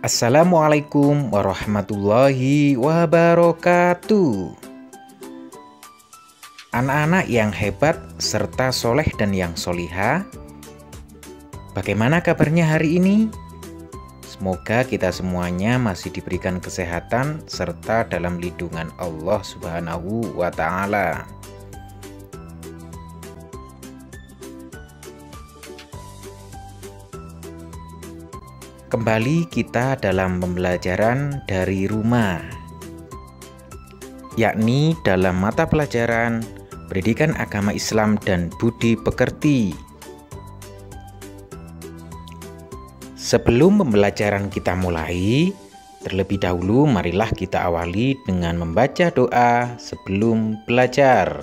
Assalamualaikum warahmatullahi wabarakatuh. Anak-anak yang hebat serta soleh dan yang soliha, bagaimana kabarnya hari ini? Semoga kita semuanya masih diberikan kesehatan serta dalam lindungan Allah Subhanahu wa Ta'ala. Kembali kita dalam pembelajaran dari rumah, yakni dalam mata pelajaran Pendidikan Agama Islam dan Budi Pekerti. Sebelum pembelajaran kita mulai, terlebih dahulu marilah kita awali dengan membaca doa sebelum belajar.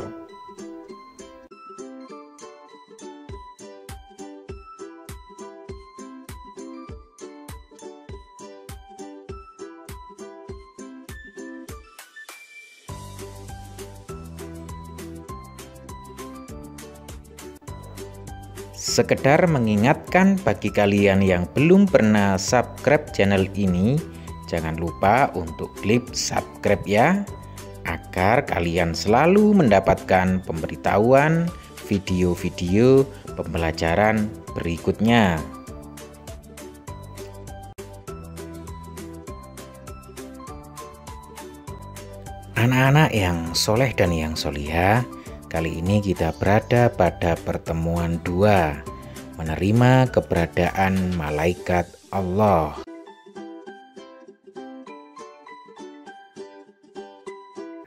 Sekedar mengingatkan bagi kalian yang belum pernah subscribe channel ini, jangan lupa untuk klik subscribe ya, agar kalian selalu mendapatkan pemberitahuan video-video pembelajaran berikutnya. Anak-anak yang soleh dan yang solihah, kali ini kita berada pada pertemuan 2, menerima keberadaan malaikat Allah.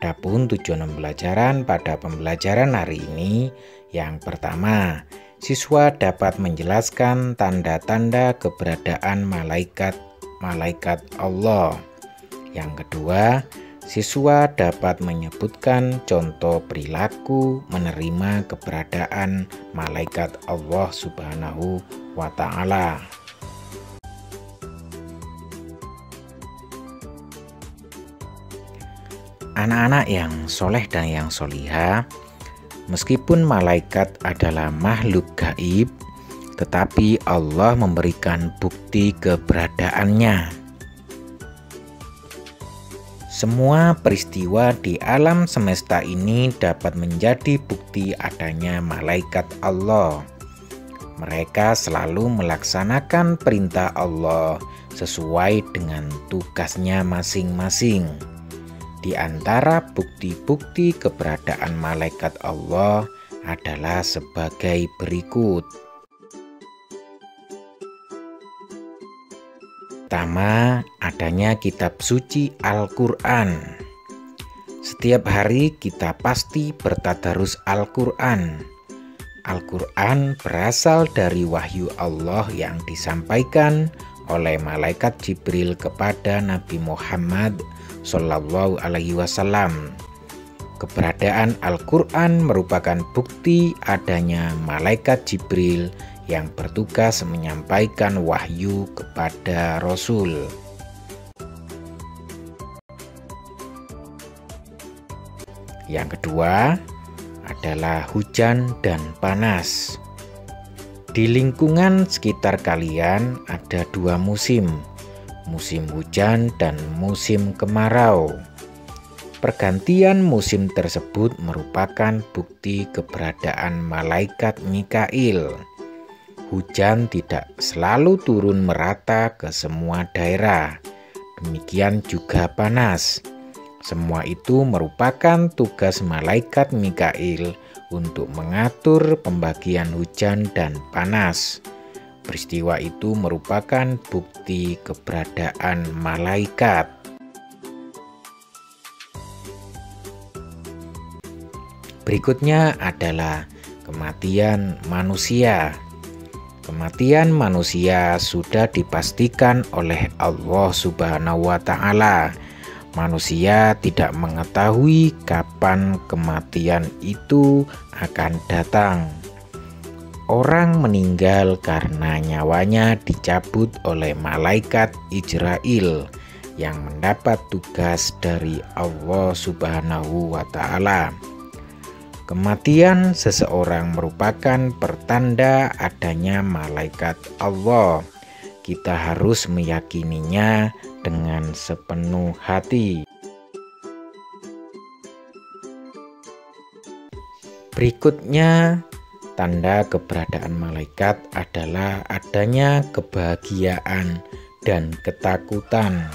Adapun tujuan pembelajaran pada pembelajaran hari ini, yang pertama, siswa dapat menjelaskan tanda-tanda keberadaan malaikat Allah. Yang kedua, siswa dapat menyebutkan contoh perilaku menerima keberadaan malaikat Allah Subhanahu wa Ta'ala. Anak-anak yang soleh dan yang solihah, meskipun malaikat adalah makhluk gaib, tetapi Allah memberikan bukti keberadaannya. Semua peristiwa di alam semesta ini dapat menjadi bukti adanya malaikat Allah. Mereka selalu melaksanakan perintah Allah sesuai dengan tugasnya masing-masing. Di antara bukti-bukti keberadaan malaikat Allah adalah sebagai berikut. Pertama, adanya kitab suci Al-Quran. Setiap hari kita pasti bertadarus Al-Quran. Al-Quran berasal dari wahyu Allah yang disampaikan oleh malaikat Jibril kepada Nabi Muhammad SAW. Keberadaan Al-Quran merupakan bukti adanya malaikat Jibril yang bertugas menyampaikan wahyu kepada Rasul. Yang kedua adalah hujan dan panas. Di lingkungan sekitar kalian ada 2 musim, musim hujan dan musim kemarau. Pergantian musim tersebut merupakan bukti keberadaan malaikat Mikail. Hujan tidak selalu turun merata ke semua daerah, demikian juga panas. Semua itu merupakan tugas malaikat Mikail untuk mengatur pembagian hujan dan panas. Peristiwa itu merupakan bukti keberadaan malaikat. Berikutnya adalah kematian manusia. Kematian manusia sudah dipastikan oleh Allah Subhanahu wa Ta'ala. Manusia tidak mengetahui kapan kematian itu akan datang. Orang meninggal karena nyawanya dicabut oleh malaikat Israel yang mendapat tugas dari Allah Subhanahu wa Ta'ala. Kematian seseorang merupakan pertanda adanya malaikat Allah. Kita harus meyakininya dengan sepenuh hati. Berikutnya, tanda keberadaan malaikat adalah adanya kebahagiaan dan ketakutan.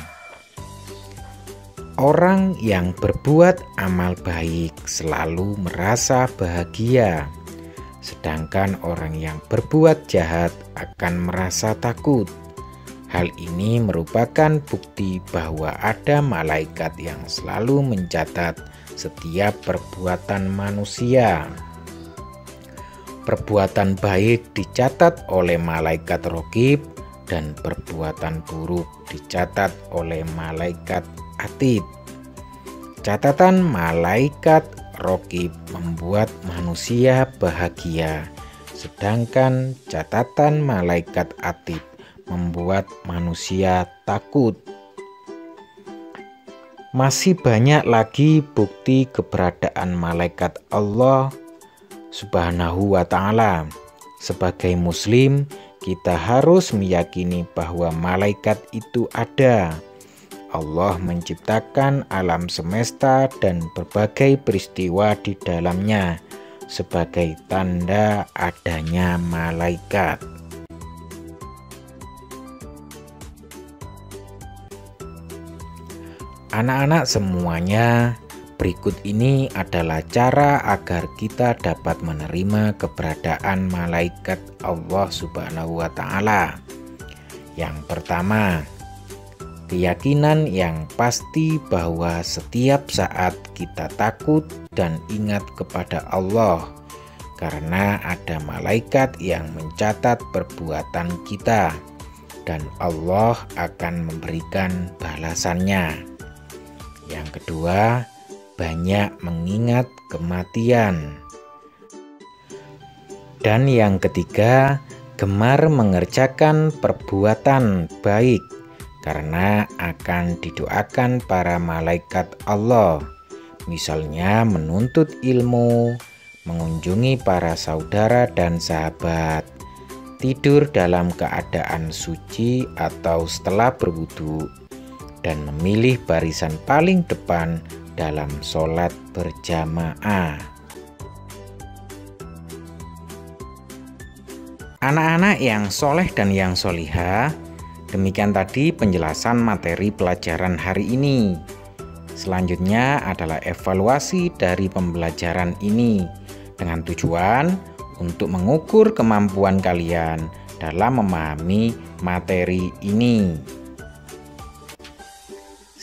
Orang yang berbuat amal baik selalu merasa bahagia, sedangkan orang yang berbuat jahat akan merasa takut. Hal ini merupakan bukti bahwa ada malaikat yang selalu mencatat setiap perbuatan manusia. Perbuatan baik dicatat oleh malaikat Raqib dan perbuatan buruk dicatat oleh malaikat Atid. Catatan malaikat Raqib membuat manusia bahagia, sedangkan catatan malaikat Atid membuat manusia takut. Masih banyak lagi bukti keberadaan malaikat Allah Subhanahu wa Ta'ala. Sebagai muslim, kita harus meyakini bahwa malaikat itu ada. Allah menciptakan alam semesta dan berbagai peristiwa di dalamnya sebagai tanda adanya malaikat. Anak-anak semuanya, berikut ini adalah cara agar kita dapat menerima keberadaan malaikat Allah Subhanahu wa Ta'ala. Yang pertama, keyakinan yang pasti bahwa setiap saat kita takut dan ingat kepada Allah, karena ada malaikat yang mencatat perbuatan kita, dan Allah akan memberikan balasannya. Yang kedua, banyak mengingat kematian. Dan yang ketiga, gemar mengerjakan perbuatan baik karena akan didoakan para malaikat Allah. Misalnya menuntut ilmu, mengunjungi para saudara dan sahabat, tidur dalam keadaan suci atau setelah berwudu, dan memilih barisan paling depan dalam sholat berjamaah. Anak-anak yang soleh dan yang solihah, demikian tadi penjelasan materi pelajaran hari ini. Selanjutnya adalah evaluasi dari pembelajaran ini dengan tujuan untuk mengukur kemampuan kalian dalam memahami materi ini.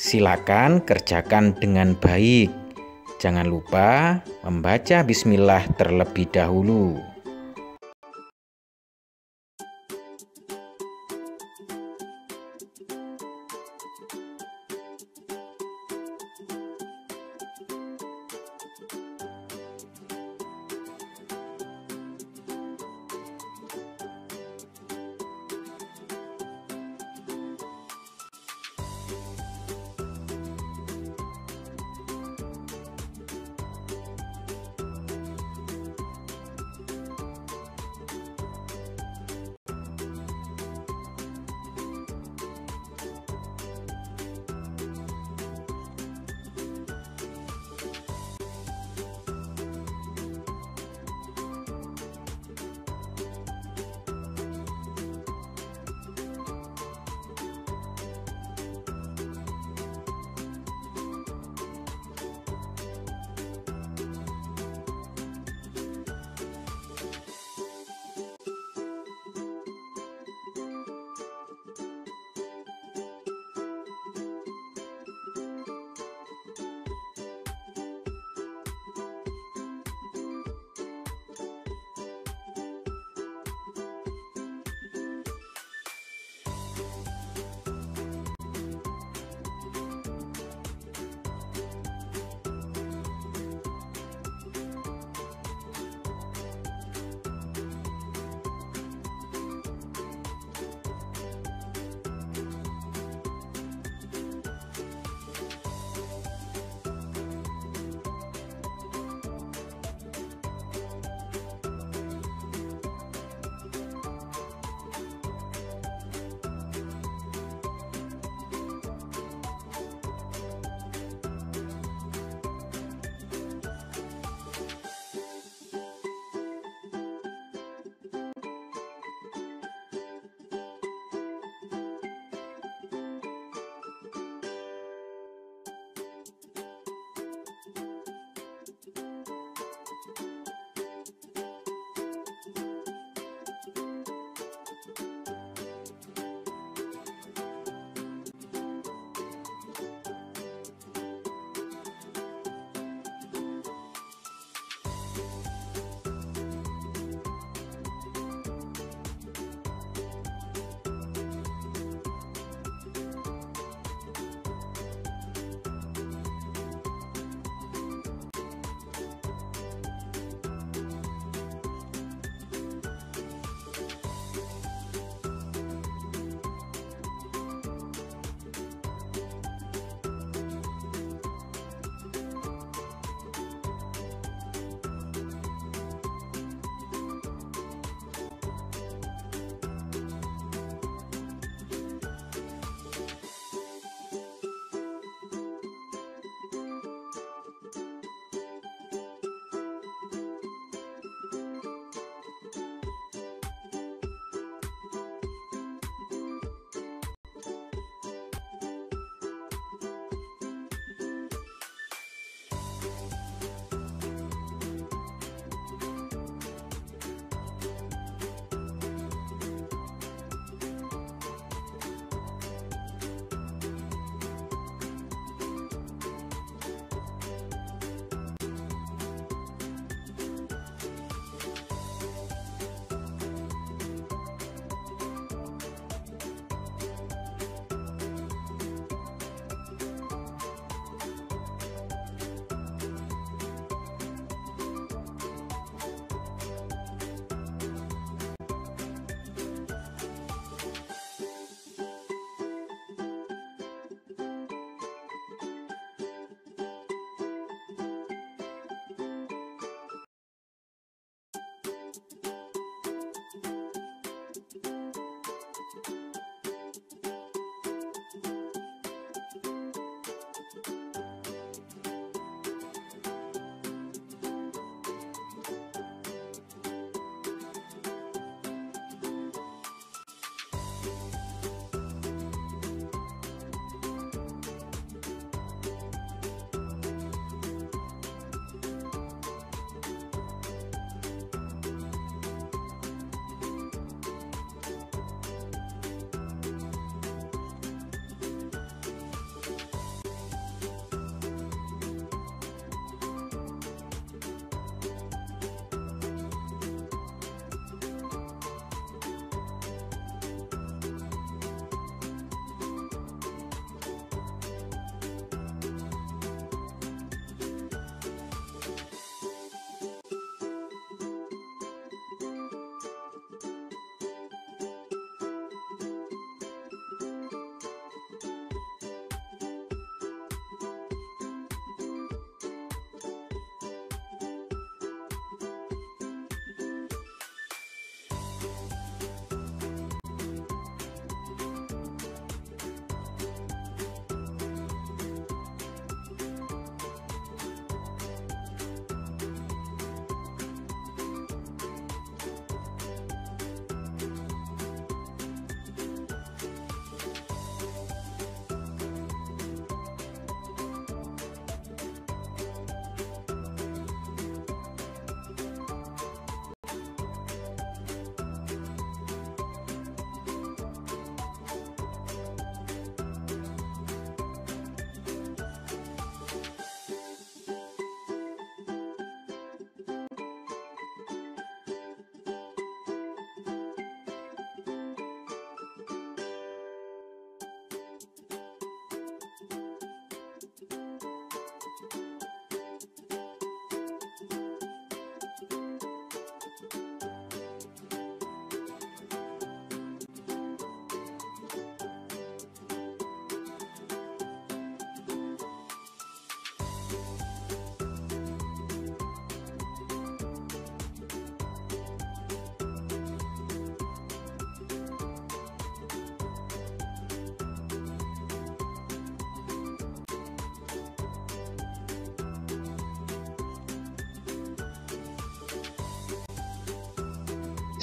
Silakan kerjakan dengan baik. Jangan lupa membaca bismillah terlebih dahulu.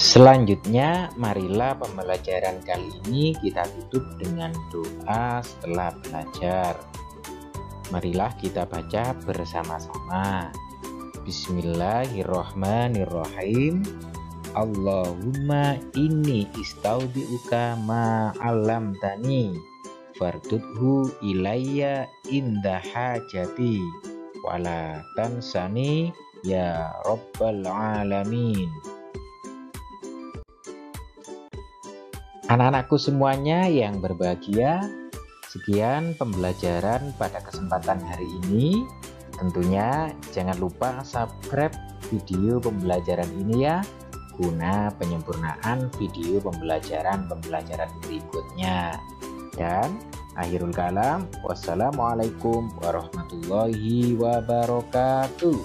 Selanjutnya, marilah pembelajaran kali ini kita tutup dengan doa setelah belajar. Marilah kita baca bersama-sama. Bismillahirrohmanirrohim. Allahumma inni istaudi'uka ma'alamtani fardudhu ilayya inda hajati wala tansani ya rabbal alamin. Anak-anakku semuanya yang berbahagia, sekian pembelajaran pada kesempatan hari ini. Tentunya jangan lupa subscribe video pembelajaran ini ya, guna penyempurnaan video pembelajaran berikutnya. Dan akhirul kalam, wassalamualaikum warahmatullahi wabarakatuh.